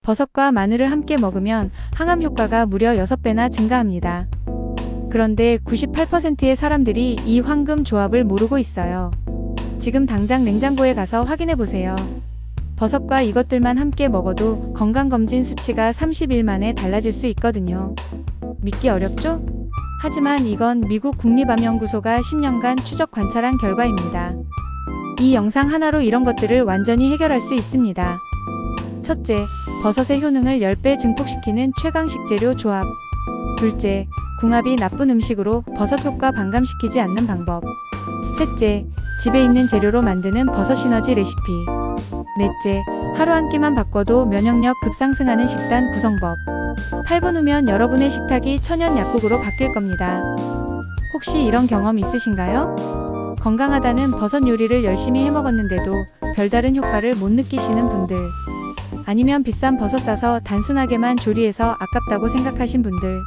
버섯과 마늘을 함께 먹으면 항암 효과가 무려 6배나 증가합니다. 그런데 98%의 사람들이 이 황금 조합을 모르고 있어요. 지금 당장 냉장고에 가서 확인해 보세요. 버섯과 이것들만 함께 먹어도 건강검진 수치가 30일 만에 달라질 수 있거든요. 믿기 어렵죠? 하지만 이건 미국 국립암연구소가 10년간 추적 관찰한 결과입니다. 이 영상 하나로 이런 것들을 완전히 해결할 수 있습니다. 첫째, 버섯의 효능을 10배 증폭시키는 최강 식재료 조합. 둘째, 궁합이 나쁜 음식으로 버섯 효과 반감시키지 않는 방법. 셋째, 집에 있는 재료로 만드는 버섯 시너지 레시피. 넷째, 하루 한 끼만 바꿔도 면역력 급상승하는 식단 구성법. 8분 후면 여러분의 식탁이 천연 약국으로 바뀔 겁니다. 혹시 이런 경험 있으신가요? 건강하다는 버섯 요리를 열심히 해먹었는데도 별다른 효과를 못 느끼시는 분들. 아니면 비싼 버섯 사서 단순하게만 조리해서 아깝다고 생각하신 분들.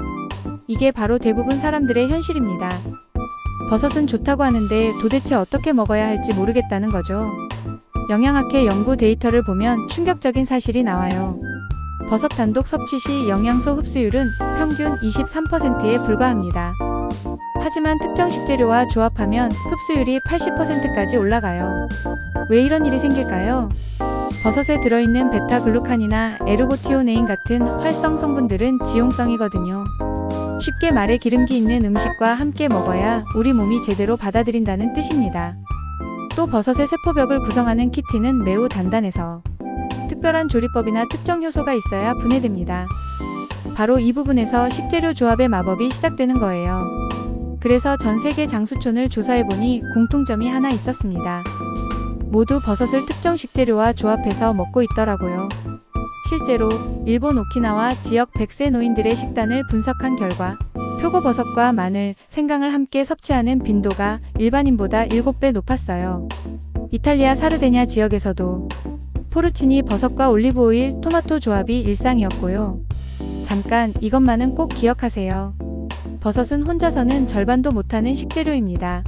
이게 바로 대부분 사람들의 현실입니다. 버섯은 좋다고 하는데 도대체 어떻게 먹어야 할지 모르겠다는 거죠. 영양학회 연구 데이터를 보면 충격적인 사실이 나와요. 버섯 단독 섭취 시 영양소 흡수율은 평균 23%에 불과합니다. 하지만 특정 식재료와 조합하면 흡수율이 80%까지 올라가요. 왜 이런 일이 생길까요? 버섯에 들어있는 베타글루칸이나 에르고티오네인 같은 활성 성분들은 지용성이거든요. 쉽게 말해 기름기 있는 음식과 함께 먹어야 우리 몸이 제대로 받아들인다는 뜻입니다. 또 버섯의 세포벽을 구성하는 키틴은 매우 단단해서 특별한 조리법이나 특정 효소가 있어야 분해됩니다. 바로 이 부분에서 식재료 조합의 마법이 시작되는 거예요. 그래서 전 세계 장수촌을 조사해보니 공통점이 하나 있었습니다. 모두 버섯을 특정 식재료와 조합해서 먹고 있더라고요. 실제로 일본 오키나와 지역 100세 노인들의 식단을 분석한 결과 표고버섯과 마늘, 생강을 함께 섭취하는 빈도가 일반인보다 7배 높았어요. 이탈리아 사르데냐 지역에서도 포르치니 버섯과 올리브오일, 토마토 조합이 일상이었고요. 잠깐 이것만은 꼭 기억하세요. 버섯은 혼자서는 절반도 못하는 식재료입니다.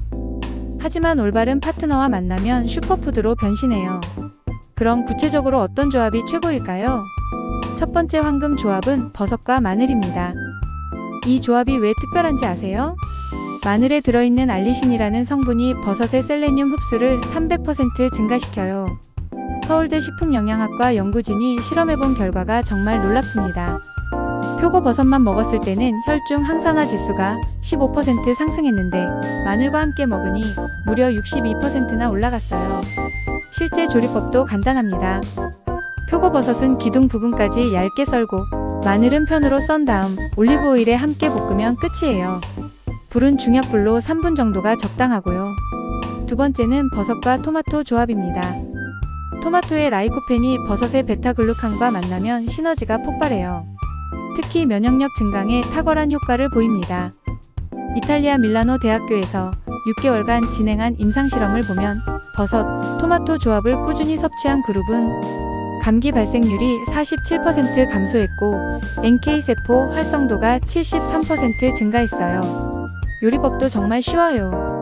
하지만 올바른 파트너와 만나면 슈퍼푸드로 변신해요. 그럼 구체적으로 어떤 조합이 최고일까요? 첫 번째 황금 조합은 버섯과 마늘입니다. 이 조합이 왜 특별한지 아세요? 마늘에 들어있는 알리신이라는 성분이 버섯의 셀레늄 흡수를 300% 증가시켜요. 서울대 식품영양학과 연구진이 실험해본 결과가 정말 놀랍습니다. 표고버섯만 먹었을 때는 혈중 항산화 지수가 15% 상승했는데 마늘과 함께 먹으니 무려 62%나 올라갔어요. 실제 조리법도 간단합니다. 표고버섯은 기둥 부분까지 얇게 썰고 마늘은 편으로 썬 다음 올리브오일에 함께 볶으면 끝이에요. 불은 중약불로 3분 정도가 적당하고요. 두 번째는 버섯과 토마토 조합입니다. 토마토의 라이코펜이 버섯의 베타글루칸과 만나면 시너지가 폭발해요. 특히 면역력 증강에 탁월한 효과를 보입니다. 이탈리아 밀라노 대학교에서 6개월간 진행한 임상실험을 보면 버섯, 토마토 조합을 꾸준히 섭취한 그룹은 감기 발생률이 47% 감소했고 NK세포 활성도가 73% 증가했어요. 요리법도 정말 쉬워요.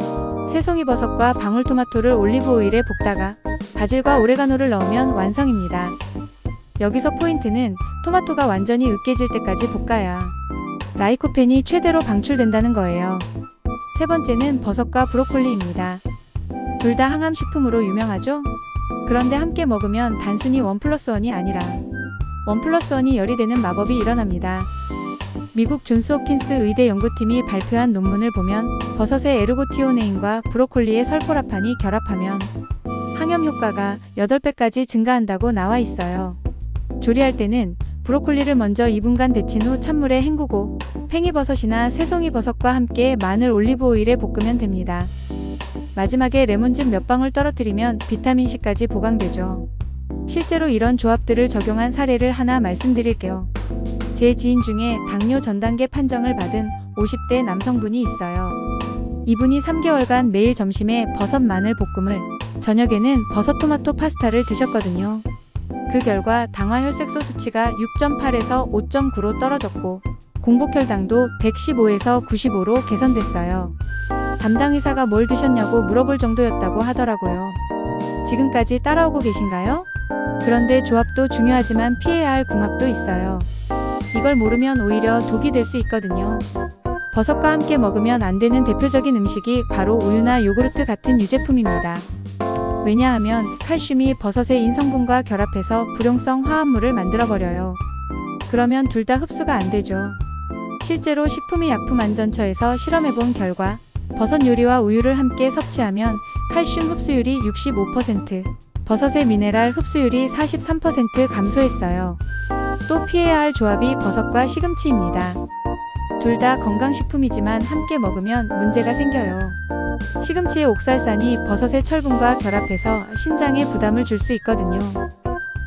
새송이버섯과 방울토마토를 올리브오일에 볶다가 바질과 오레가노를 넣으면 완성입니다. 여기서 포인트는 토마토가 완전히 으깨질 때까지 볶아야 라이코펜이 최대로 방출된다는 거예요. 세 번째는 버섯과 브로콜리입니다. 둘 다 항암식품으로 유명하죠? 그런데 함께 먹으면 단순히 1+1이 아니라 1+1이 열이 되는 마법이 일어납니다. 미국 존스홉킨스 의대 연구팀이 발표한 논문을 보면 버섯의 에르고티오네인과 브로콜리의 설포라판이 결합하면 항염 효과가 8배까지 증가한다고 나와 있어요. 조리할 때는 브로콜리를 먼저 2분간 데친 후 찬물에 헹구고 팽이버섯이나 새송이버섯과 함께 마늘 올리브오일에 볶으면 됩니다. 마지막에 레몬즙 몇 방울 떨어뜨리면 비타민C까지 보강되죠. 실제로 이런 조합들을 적용한 사례를 하나 말씀드릴게요. 제 지인 중에 당뇨 전단계 판정을 받은 50대 남성분이 있어요. 이분이 3개월간 매일 점심에 버섯 마늘 볶음을, 저녁에는 버섯 토마토 파스타를 드셨거든요. 그 결과 당화혈색소 수치가 6.8에서 5.9로 떨어졌고 공복혈당도 115에서 95로 개선됐어요. 담당 의사가 뭘 드셨냐고 물어볼 정도였다고 하더라고요. 지금까지 따라오고 계신가요? 그런데 조합도 중요하지만 피해야 할 궁합도 있어요. 이걸 모르면 오히려 독이 될 수 있거든요. 버섯과 함께 먹으면 안 되는 대표적인 음식이 바로 우유나 요구르트 같은 유제품입니다. 왜냐하면 칼슘이 버섯의 인성분과 결합해서 불용성 화합물을 만들어버려요. 그러면 둘 다 흡수가 안 되죠. 실제로 식품의약품안전처에서 실험해본 결과 버섯 요리와 우유를 함께 섭취하면 칼슘 흡수율이 65%, 버섯의 미네랄 흡수율이 43% 감소했어요. 또 피해야 할 조합이 버섯과 시금치입니다. 둘 다 건강식품이지만 함께 먹으면 문제가 생겨요. 시금치의 옥살산이 버섯의 철분과 결합해서 신장에 부담을 줄 수 있거든요.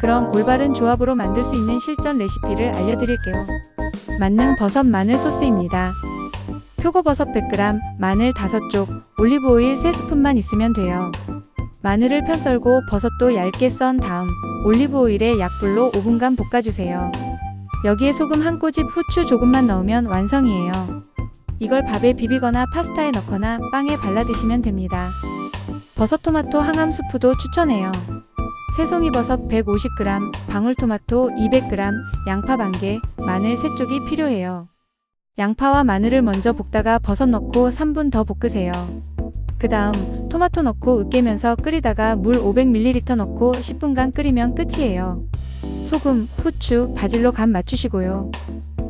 그럼 올바른 조합으로 만들 수 있는 실전 레시피를 알려드릴게요. 만능 버섯 마늘 소스입니다. 표고버섯 100g, 마늘 5쪽, 올리브오일 3스푼만 있으면 돼요. 마늘을 편썰고 버섯도 얇게 썬 다음 올리브오일에 약불로 5분간 볶아주세요. 여기에 소금 한 꼬집, 후추 조금만 넣으면 완성이에요. 이걸 밥에 비비거나 파스타에 넣거나 빵에 발라 드시면 됩니다. 버섯토마토 항암 수프도 추천해요. 새송이버섯 150g, 방울토마토 200g, 양파 반개, 마늘 3쪽이 필요해요. 양파와 마늘을 먼저 볶다가 버섯 넣고 3분 더 볶으세요. 그 다음 토마토 넣고 으깨면서 끓이다가 물 500ml 넣고 10분간 끓이면 끝이에요. 소금, 후추, 바질로 간 맞추시고요.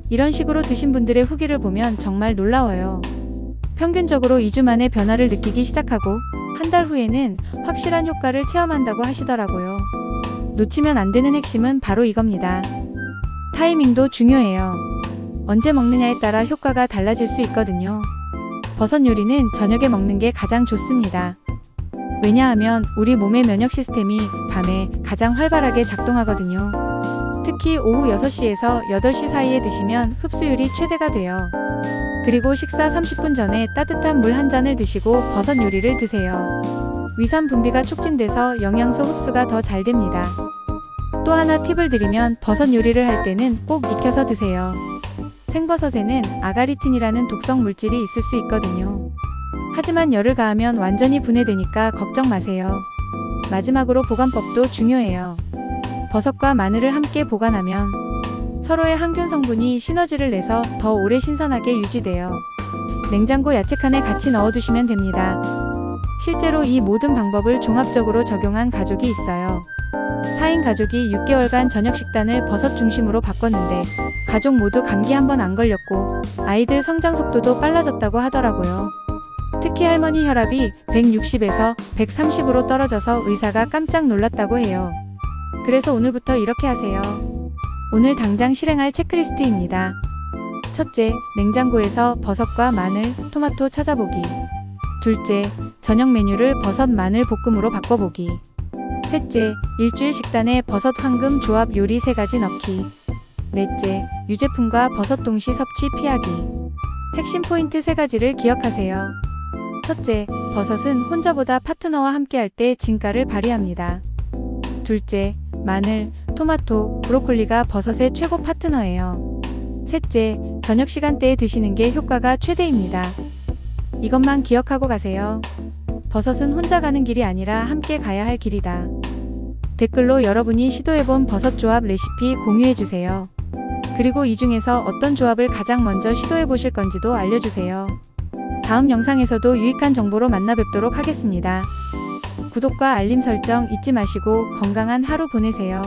이런 식으로 드신 분들의 후기를 보면 정말 놀라워요. 평균적으로 2주 만에 변화를 느끼기 시작하고 한 달 후에는 확실한 효과를 체험한다고 하시더라고요. 놓치면 안 되는 핵심은 바로 이겁니다. 타이밍도 중요해요. 언제 먹느냐에 따라 효과가 달라질 수 있거든요. 버섯 요리는 저녁에 먹는 게 가장 좋습니다. 왜냐하면 우리 몸의 면역 시스템이 밤에 가장 활발하게 작동하거든요. 특히 오후 6시에서 8시 사이에 드시면 흡수율이 최대가 돼요. 그리고 식사 30분 전에 따뜻한 물 한 잔을 드시고 버섯 요리를 드세요. 위산 분비가 촉진돼서 영양소 흡수가 더 잘 됩니다. 또 하나 팁을 드리면 버섯 요리를 할 때는 꼭 익혀서 드세요. 생버섯에는 아가리틴이라는 독성 물질이 있을 수 있거든요. 하지만 열을 가하면 완전히 분해되니까 걱정 마세요. 마지막으로 보관법도 중요해요. 버섯과 마늘을 함께 보관하면 서로의 항균 성분이 시너지를 내서 더 오래 신선하게 유지돼요. 냉장고 야채칸에 같이 넣어두시면 됩니다. 실제로 이 모든 방법을 종합적으로 적용한 가족이 있어요. 4인 가족이 6개월간 저녁 식단을 버섯 중심으로 바꿨는데 가족 모두 감기 한 번 안 걸렸고 아이들 성장 속도도 빨라졌다고 하더라고요. 특히 할머니 혈압이 160에서 130으로 떨어져서 의사가 깜짝 놀랐다고 해요. 그래서 오늘부터 이렇게 하세요. 오늘 당장 실행할 체크리스트입니다. 첫째, 냉장고에서 버섯과 마늘, 토마토 찾아보기. 둘째, 저녁 메뉴를 버섯 마늘 볶음으로 바꿔보기. 셋째, 일주일 식단에 버섯 황금 조합 요리 3가지 넣기. 넷째, 유제품과 버섯 동시 섭취 피하기. 핵심 포인트 3가지를 기억하세요. 첫째, 버섯은 혼자보다 파트너와 함께할 때 진가를 발휘합니다. 둘째, 마늘, 토마토, 브로콜리가 버섯의 최고 파트너예요. 셋째, 저녁 시간대에 드시는 게 효과가 최대입니다. 이것만 기억하고 가세요. 버섯은 혼자 가는 길이 아니라 함께 가야 할 길이다. 댓글로 여러분이 시도해본 버섯 조합 레시피 공유해주세요. 그리고 이 중에서 어떤 조합을 가장 먼저 시도해보실 건지도 알려주세요. 다음 영상에서도 유익한 정보로 만나 뵙도록 하겠습니다. 구독과 알림 설정 잊지 마시고 건강한 하루 보내세요.